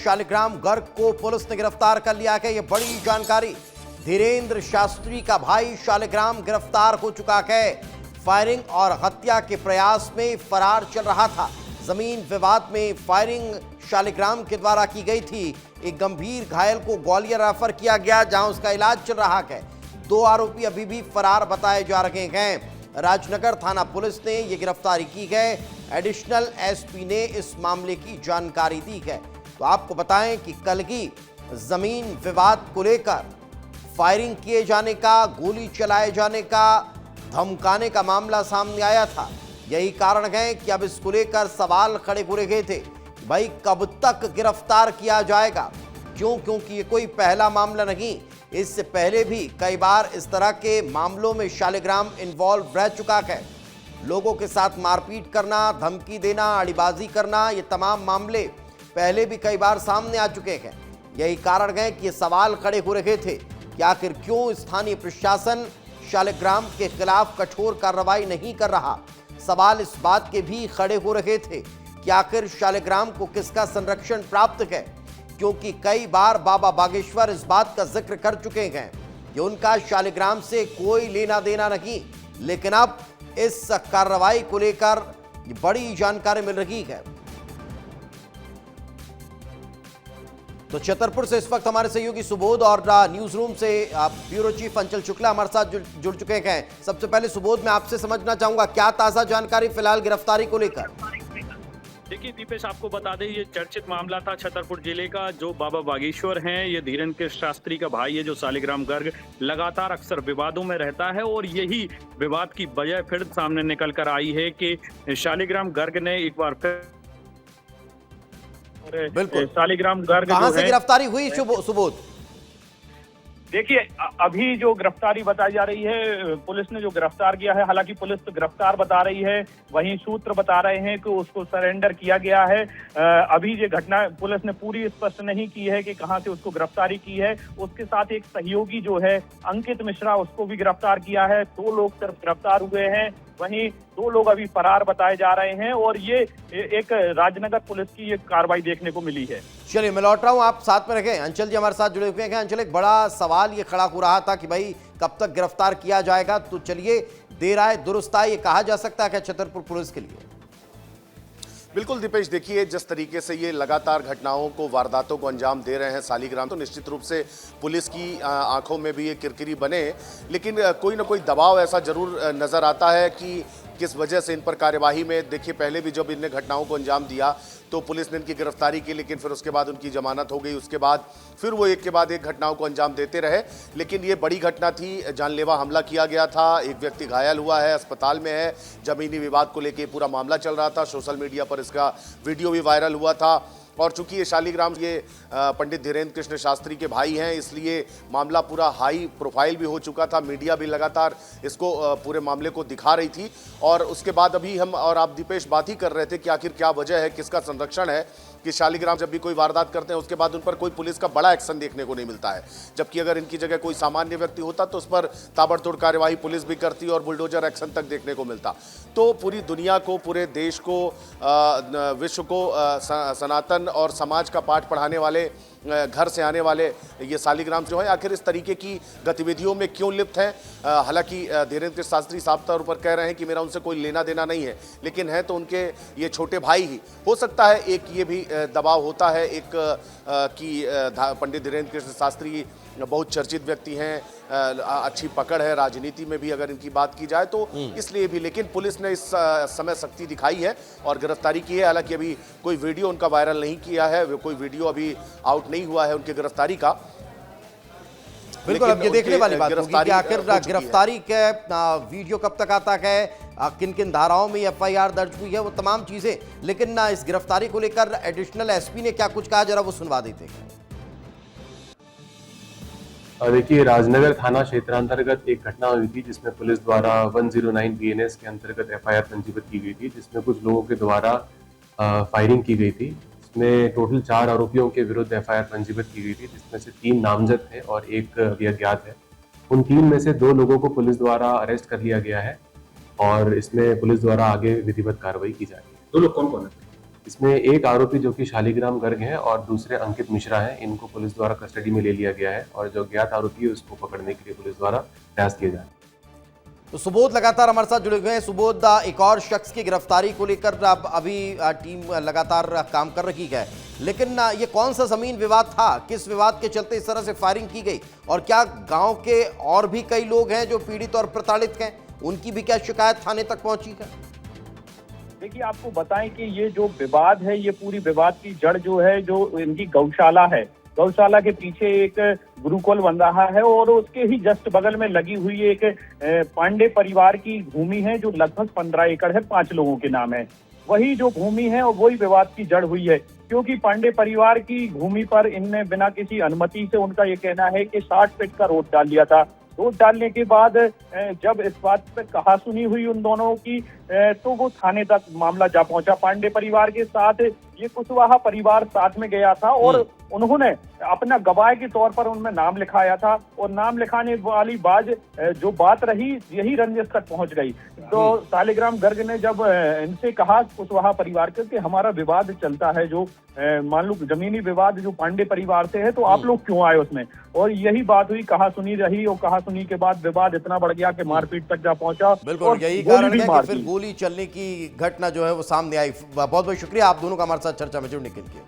शालिग्राम गर्ग को पुलिस ने गिरफ्तार कर लिया है। ये बड़ी जानकारी। धीरेन्द्र शास्त्री का भाई शालिग्राम गिरफ्तार हो चुका है। फायरिंग और हत्या के प्रयास में फरार चल रहा था। जमीन विवाद में फायरिंग शालिग्राम के द्वारा की गई थी। एक गंभीर घायल को ग्वालियर रेफर किया गया, जहां उसका इलाज चल रहा है। 2 आरोपी अभी भी फरार बताए जा रहे हैं। राजनगर थाना पुलिस ने यह गिरफ्तारी की है। एडिशनल एसपी ने इस मामले की जानकारी दी है। तो आपको बताएं कि कल ही जमीन विवाद को लेकर फायरिंग किए जाने का, गोली चलाए जाने का, धमकाने का मामला सामने आया था। यही कारण है कि अब इसको लेकर सवाल खड़े हो रहे थे, भाई कब तक गिरफ्तार किया जाएगा। क्योंकि ये कोई पहला मामला नहीं, इससे पहले भी कई बार इस तरह के मामलों में शालिग्राम इन्वॉल्व रह चुका है। लोगों के साथ मारपीट करना, धमकी देना, अड़ीबाजी करना, ये तमाम मामले पहले भी कई बार सामने आ चुके हैं। यही कारण है कि ये सवाल खड़े हो रहे थे कि आखिर क्यों स्थानीय प्रशासन शालिग्राम के खिलाफ कठोर कार्रवाई नहीं कर रहा। सवाल इस बात के भी खड़े हो रहे थे कि आखिर शालिग्राम को किसका संरक्षण प्राप्त है, क्योंकि कई बार बाबा बागेश्वर इस बात का जिक्र कर चुके हैं कि उनका शालिग्राम से कोई लेना देना नहीं। लेकिन अब इस कार्रवाई को लेकर बड़ी जानकारी मिल रही है। तो छतरपुर से इस वक्त हमारे सहयोगी सुबोध और न्यूज रूम से ब्यूरो चीफ अंचल शुक्ला हमारे साथ जुड़ चुके हैं। सबसे पहले सुबोध, मैं आपसे समझना चाहूंगा क्या ताजा जानकारी फिलहाल गिरफ्तारी को लेकर। देखिए दीपेश, आपको बता दें ये चर्चित मामला था छतरपुर जिले का। जो बाबा बागेश्वर हैं, ये धीरेन्द्र शास्त्री का भाई है, जो शालिग्राम गर्ग लगातार अक्सर विवादों में रहता है। और यही विवाद की वजह फिर सामने निकल कर आई है कि शालिग्राम गर्ग ने एक बार फिर बिल्कुल शालिग्राम गर्ग कहां से गिरफ्तारी हुई सुबोध? देखिए अभी जो गिरफ्तारी बताई जा रही है, पुलिस ने जो गिरफ्तार किया है, हालांकि पुलिस तो गिरफ्तार बता रही है, वहीं सूत्र बता रहे हैं कि उसको सरेंडर किया गया है। अभी ये घटना पुलिस ने पूरी स्पष्ट नहीं की है कि कहां से उसको गिरफ्तारी की है। उसके साथ एक सहयोगी जो है अंकित मिश्रा, उसको भी गिरफ्तार किया है। 2 लोग सिर्फ गिरफ्तार हुए हैं, वहीं 2 लोग अभी फरार बताए जा रहे हैं। और ये एक राजनगर पुलिस की ये कार्रवाई देखने को मिली है। चलिए मैं लौट रहा हूं, आप साथ में रखें। अंचल जी हमारे साथ जुड़े हुए हैं। अंचल, एक बड़ा सवाल ये खड़ा हो रहा था कि भाई कब तक गिरफ्तार किया जाएगा। तो चलिए, देर आए दुरुस्त आए, ये कहा जा सकता है क्या छतरपुर पुलिस के लिए? बिल्कुल दीपेश, देखिए जिस तरीके से ये लगातार घटनाओं को, वारदातों को अंजाम दे रहे हैं शालिग्राम, तो निश्चित रूप से पुलिस की आंखों में भी ये किरकिरी बने। लेकिन कोई ना कोई दबाव ऐसा जरूर नजर आता है कि किस वजह से इन पर कार्यवाही में, देखिए पहले भी जब इनने घटनाओं को अंजाम दिया तो पुलिस ने इनकी गिरफ्तारी की, लेकिन फिर उसके बाद उनकी जमानत हो गई। उसके बाद फिर वो एक के बाद एक घटनाओं को अंजाम देते रहे। लेकिन ये बड़ी घटना थी, जानलेवा हमला किया गया था, एक व्यक्ति घायल हुआ है, अस्पताल में है। जमीनी विवाद को लेकर पूरा मामला चल रहा था, सोशल मीडिया पर इसका वीडियो भी वायरल हुआ था। और चूंकि ये शालिग्राम पंडित धीरेन्द्र कृष्ण शास्त्री के भाई हैं, इसलिए मामला पूरा हाई प्रोफाइल भी हो चुका था। मीडिया भी लगातार इसको पूरे मामले को दिखा रही थी। और उसके बाद अभी हम और आप दीपेश बात ही कर रहे थे कि आखिर क्या वजह है, किसका संरक्षण है कि शालिग्राम जब भी कोई वारदात करते हैं उसके बाद उन पर कोई पुलिस का बड़ा एक्शन देखने को नहीं मिलता है। जबकि अगर इनकी जगह कोई सामान्य व्यक्ति होता तो उस पर ताबड़तोड़ कार्यवाही पुलिस भी करती और बुलडोजर एक्शन तक देखने को मिलता। तो पूरी दुनिया को, पूरे देश को, विश्व को सनातन और समाज का पाठ पढ़ाने वाले, घर से आने वाले ये शालिग्राम जो है आखिर इस तरीके की गतिविधियों में क्यों लिप्त हैं। हालांकि धीरेन्द्र शास्त्री साफ तौर पर कह रहे हैं कि मेरा उनसे कोई लेना देना नहीं है, लेकिन है तो उनके ये छोटे भाई ही। हो सकता है एक ये भी दबाव होता है एक कि पंडित धीरेन्द्र कृष्ण शास्त्री बहुत चर्चित व्यक्ति हैं, अच्छी पकड़ है राजनीति में भी अगर इनकी बात की जाए तो इसलिए भी। लेकिन पुलिस ने इस समय सख्ती दिखाई है और गिरफ्तारी की है। हालांकि अभी कोई वीडियो उनका वायरल नहीं किया है, कोई वीडियो अभी आउट नहीं हुआ है उनकी गिरफ्तारी का। बिल्कुल, अब ये देखने वाली बात होगी कि आखिर गिरफ्तारी का वीडियो कब तक आता है, किन किन धाराओं में एफआईआर दर्ज हुई है, वो तमाम चीजें। लेकिन इस गिरफ्तारी को लेकर एडिशनल एसपी ने क्या कुछ कहा, जरा वो सुनवा देते हैं। देखिए, राजनगर थाना क्षेत्रांतर्गत एक घटना हुई थी जिसमें पुलिस द्वारा 109 बीएनएस के अंतर्गत एफआईआर पंजीबद्ध की गई थी, जिसमें कुछ लोगों के द्वारा फायरिंग की गई थी। इसमें टोटल 4 आरोपियों के विरुद्ध एफआईआर पंजीबद्ध की गई थी, जिसमें से 3 नामजद हैं और 1 अभी अज्ञात है। उन 3 में से 2 लोगों को पुलिस द्वारा अरेस्ट कर लिया गया है और इसमें पुलिस द्वारा आगे विधिवत कार्रवाई की जा रही है। 2 लोग कौन कौन है? इसमें एक आरोपी जो कि शालिग्राम गर्ग हैं और दूसरे अंकित मिश्रा हैं, इनको पुलिस द्वारा कस्टडी में ले लिया गया है और जो ज्ञात आरोपी है उसको पकड़ने के लिए पुलिस द्वारा प्रयास किए जा रहे हैं। तो सुबोध लगातार हमारे साथ जुड़े हुए हैं। सुबोध, एक और शख्स की गिरफ्तारी को लेकर अब अभी टीम लगातार काम कर रही है, लेकिन ये कौन सा जमीन विवाद था? किस विवाद के चलते इस तरह से फायरिंग की गई? और क्या गांव के और भी कई लोग हैं जो पीड़ित और प्रताड़ित हैं, उनकी भी क्या शिकायत थाने तक पहुंची है? देखिए, आपको बताएं कि ये जो विवाद है, ये पूरी विवाद की जड़ जो है, जो इनकी गौशाला है, गौशाला के पीछे एक गुरुकुल बन रहा है और उसके ही जस्ट बगल में लगी हुई एक पांडे परिवार की भूमि है जो लगभग 15 एकड़ है, 5 लोगों के नाम है। वही जो भूमि है और वही विवाद की जड़ हुई है, क्योंकि पांडे परिवार की भूमि पर इनने बिना किसी अनुमति से, उनका ये कहना है कि 60 फीट का रोड डाल लिया था। रोड डालने के बाद जब इस बात पर कहासुनी हुई उन दोनों की, तो वो थाने तक मामला जा पहुंचा। पांडे परिवार के साथ ये कुशवाहा परिवार साथ में गया था और उन्होंने अपना गवाह के तौर पर उनमें नाम लिखाया था और नाम लिखाने वाली बात जो बात रही, यही रंजिश तक पहुंच गई। तो शालिग्राम गर्ग ने जब इनसे कहा कुशवाहा परिवार के कि हमारा विवाद चलता है, जो मान लो जमीनी विवाद जो पांडे परिवार से है, तो आप लोग क्यों आए उसमें? और यही बात हुई, कहासुनी रही और कहासुनी के बाद विवाद इतना बढ़ गया कि मारपीट तक जा पहुंचा। बिल्कुल, यही कारण है कि फिर गोली चलने की घटना जो है वो सामने आई। बहुत बहुत शुक्रिया आप दोनों का हमारे साथ चर्चा में जुड़ने के लिए।